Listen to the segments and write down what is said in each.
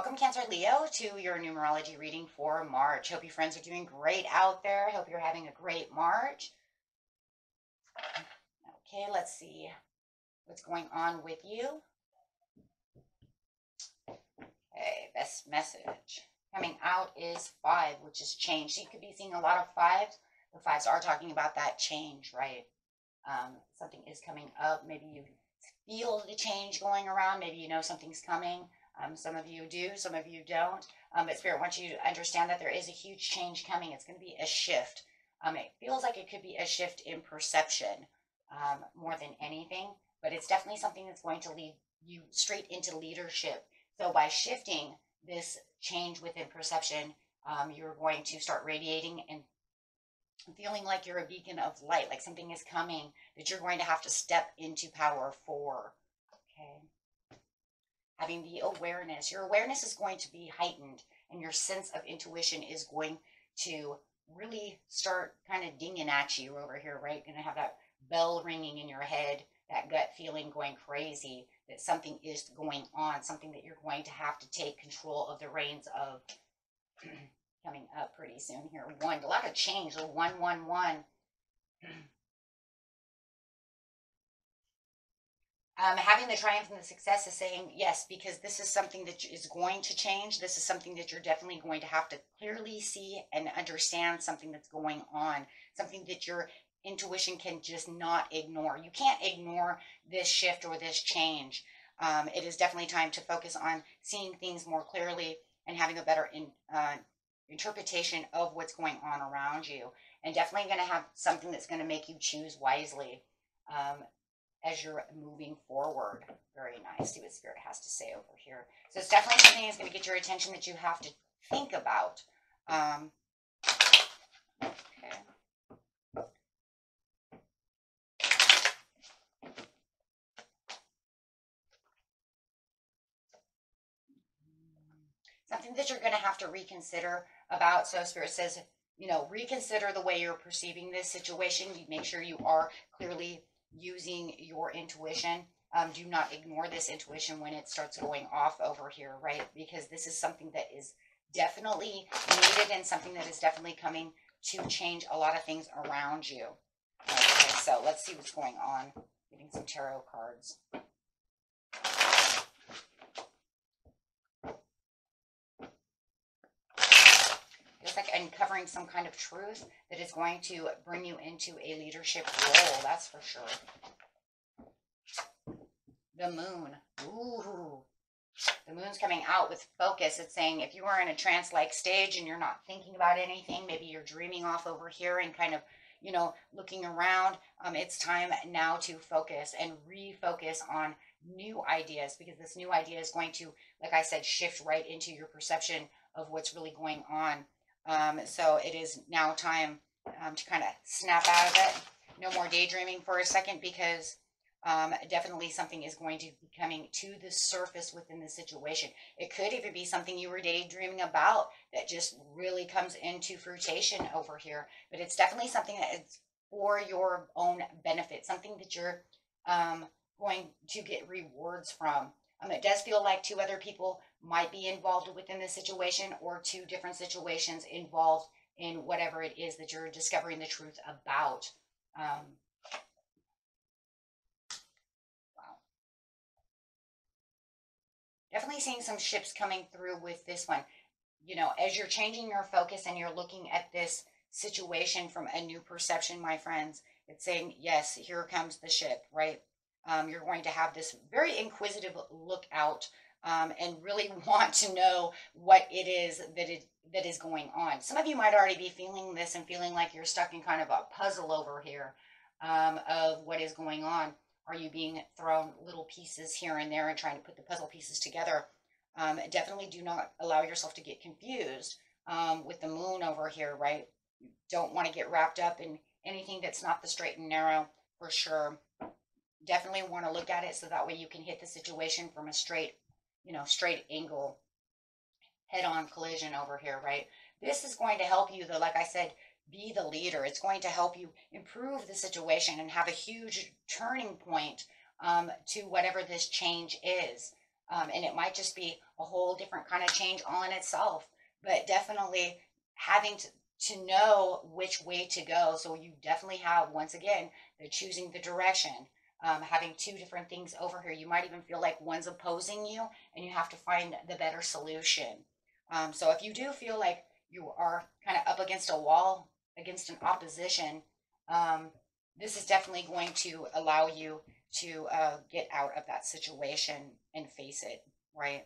Welcome, Cancer Leo, to your numerology reading for March. Hope you friends are doing great out there. Hope you're having a great March. Okay, let's see what's going on with you. Okay, best message coming out is 5, which is change. So you could be seeing a lot of 5s. The 5s are talking about that change, right? Something is coming up. Maybe you feel the change going around. Maybe you know something's coming. Some of you do, some of you don't. But Spirit wants you to understand that there is a huge change coming. It's going to be a shift. It feels like it could be a shift in perception more than anything. But it's definitely something that's going to lead you straight into leadership. So by shifting this change within perception, you're going to start radiating and feeling like you're a beacon of light, like something is coming that you're going to have to step into power for. Okay. Having the awareness. Your awareness is going to be heightened, and your sense of intuition is going to really start kind of dinging at you over here, right? You're going to have that bell ringing in your head, that gut feeling going crazy, that something is going on, something that you're going to have to take control of the reins of. Coming up pretty soon here. 1, a lot of change. So 1, 1, 1. Having the triumph and the success is saying yes, because this is something that is going to change. This is something that you're definitely going to have to clearly see and understand, something that's going on, something that your intuition can just not ignore. You can't ignore this shift or this change. It is definitely time to focus on seeing things more clearly and having a better interpretation of what's going on around you. And definitely going to have something that's going to make you choose wisely as you're moving forward. Very nice. See what Spirit has to say over here. So it's definitely something that's going to get your attention that you have to think about. Okay. Something that you're going to have to reconsider about. So Spirit says, reconsider the way you're perceiving this situation. You make sure you are clearly using your intuition. Do not ignore this intuition when it starts going off over here, right? Because this is something that is definitely needed and something that is definitely coming to change a lot of things around you. Okay, so let's see what's going on. Getting some tarot cards. It's like uncovering some kind of truth that is going to bring you into a leadership role. That's for sure. The moon. Ooh. The moon's coming out with focus. It's saying if you are in a trance-like stage and you're not thinking about anything, maybe you're dreaming off over here and kind of, looking around, it's time now to focus and refocus on new ideas, because this new idea is going to, like I said, shift right into your perception of what's really going on. So it is now time to kind of snap out of it. No more daydreaming for a second, because definitely something is going to be coming to the surface within the situation. It could even be something you were daydreaming about that just really comes into fruition over here. But it's definitely something that is for your own benefit, something that you're going to get rewards from. It does feel like 2 other people might be involved within this situation, or 2 different situations involved in whatever it is that you're discovering the truth about. Wow. Definitely seeing some ships coming through with this one. As you're changing your focus and you're looking at this situation from a new perception, my friends, it's saying, yes, here comes the ship, right? You're going to have this very inquisitive look out and really want to know what it is that is going on. Some of you might already be feeling this and feeling like you're stuck in kind of a puzzle over here of what is going on. Are you being thrown little pieces here and there and trying to put the puzzle pieces together? Definitely do not allow yourself to get confused with the moon over here, right? You don't want to get wrapped up in anything that's not the straight and narrow, for sure. Definitely want to look at it so that way you can hit the situation from a straight angle, head-on collision over here, right? This is going to help you, though, like I said, be the leader. It's going to help you improve the situation and have a huge turning point to whatever this change is. And it might just be a whole different kind of change all in itself, but definitely having to know which way to go. So you definitely have, once again, the choosing the direction, having two different things over here. You might even feel like one's opposing you and you have to find the better solution. So if you do feel like you are kind of up against a wall, against an opposition, this is definitely going to allow you to get out of that situation and face it, right?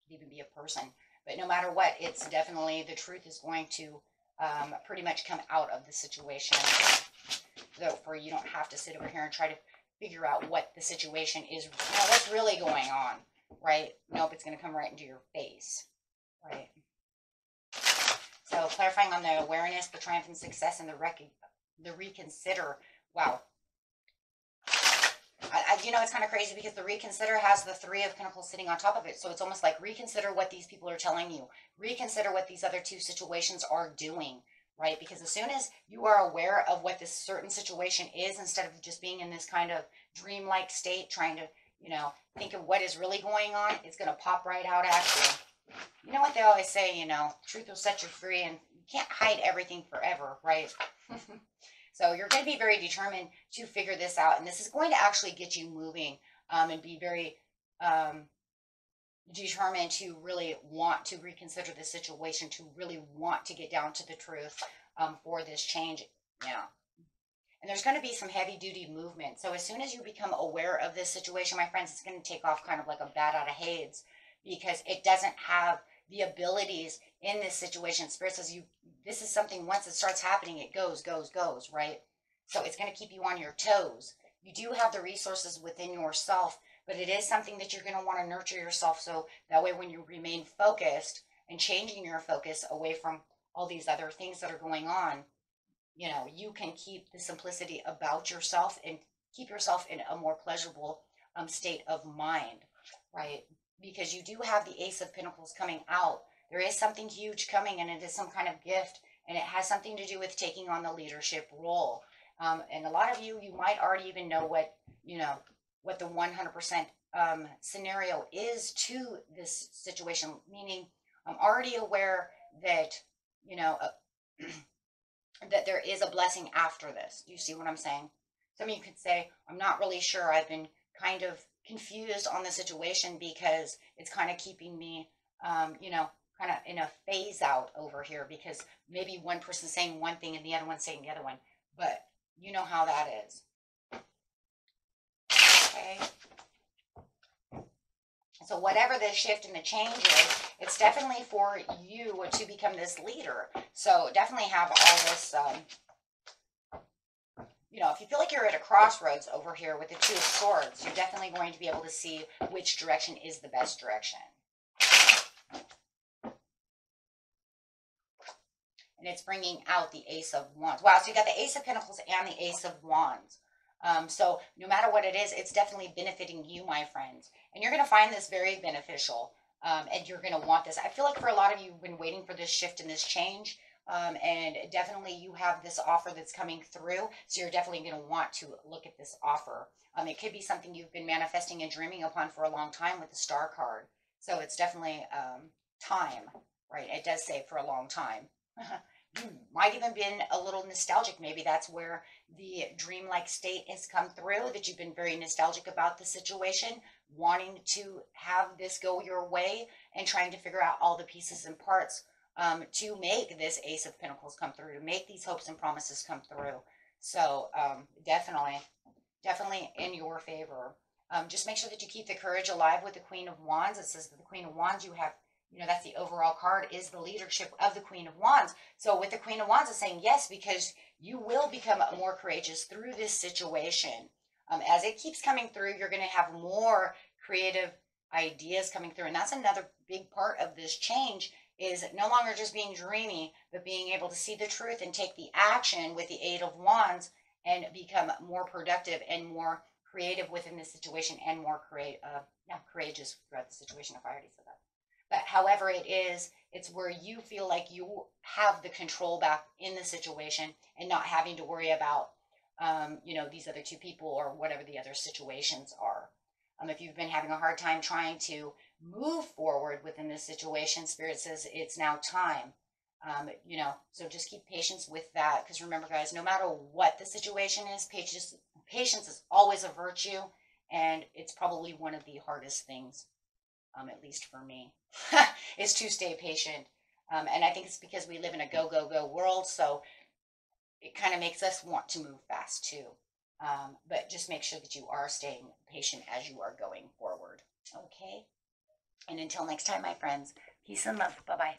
Even be a person. But no matter what, it's definitely, the truth is going to pretty much come out of the situation. So for you don't have to sit over here and try to figure out what the situation is, what's really going on, right? Nope, it's going to come right into your face, right? So clarifying on the awareness, the triumphant success, and the reconsider. Wow. It's kind of crazy because the reconsider has the Three of Pentacles sitting on top of it. So it's almost like reconsider what these people are telling you. Reconsider what these other two situations are doing, right? Because as soon as you are aware of what this certain situation is, instead of just being in this kind of dreamlike state, trying to, think of what is really going on, it's going to pop right out at you. You know what they always say, truth will set you free, and you can't hide everything forever, right? So you're going to be very determined to figure this out. And this is going to actually get you moving and be very determined to really want to reconsider the situation, to really want to get down to the truth for this change. Yeah. And there's going to be some heavy duty movement. So as soon as you become aware of this situation, my friends, it's going to take off kind of like a bat out of Hades, because it doesn't have the abilities in this situation. Spirit says this is something, once it starts happening, it goes, right? So it's going to keep you on your toes. You do have the resources within yourself, but it is something that you're going to want to nurture yourself, so that way when you remain focused and changing your focus away from all these other things that are going on, you can keep the simplicity about yourself and keep yourself in a more pleasurable state of mind, right? Because you do have the Ace of Pentacles coming out. There is something huge coming, and it is some kind of gift, and it has something to do with taking on the leadership role. And a lot of you might already even know what the 100% scenario is to this situation, meaning I'm already aware that, that there is a blessing after this. Do you see what I'm saying? Some of you could say, I'm not really sure. I've been kind of confused on the situation because it's kind of keeping me, kind of in a phase out over here, because maybe one person's saying one thing and the other one's saying the other one, but you know how that is. Okay. So whatever the shift and the change is, it's definitely for you to become this leader. So definitely have all this, if you feel like you're at a crossroads over here with the Two of Swords, you're definitely going to be able to see which direction is the best direction. And it's bringing out the Ace of Wands. Wow, so you got the Ace of Pentacles and the Ace of Wands. So no matter what it is, it's definitely benefiting you, my friends. And you're going to find this very beneficial. And you're going to want this. I feel like for a lot of you, you've been waiting for this shift and this change. And definitely you have this offer that's coming through. So you're definitely going to want to look at this offer. It could be something you've been manifesting and dreaming upon for a long time with the Star card. So it's definitely time, right? It does say for a long time. You might even been a little nostalgic. Maybe that's where the dreamlike state has come through, that you've been very nostalgic about the situation, wanting to have this go your way and trying to figure out all the pieces and parts to make this Ace of Pentacles come through, to make these hopes and promises come through. So definitely in your favor. Just make sure that you keep the courage alive with the Queen of Wands. It says that the Queen of Wands, you have, that's the overall card, is the leadership of the Queen of Wands. So with the Queen of Wands, it's saying yes, because you will become more courageous through this situation. As it keeps coming through, you're going to have more creative ideas coming through. And that's another big part of this change, is no longer just being dreamy, but being able to see the truth and take the action with the Eight of Wands and become more productive and more creative within the situation, and more courageous throughout the situation, if I already said that. But however it is, it's where you feel like you have the control back in the situation and not having to worry about, these other two people or whatever the other situations are. If you've been having a hard time trying to move forward within this situation, Spirit says it's now time. You know, so just keep patience with that. Because remember, guys, no matter what the situation is, patience is always a virtue. And it's probably one of the hardest things, at least for me, is to stay patient. And I think it's because we live in a go, go, go world. So it kind of makes us want to move fast too. But just make sure that you are staying patient as you are going forward. Okay? And until next time, my friends, peace and love. Bye-bye.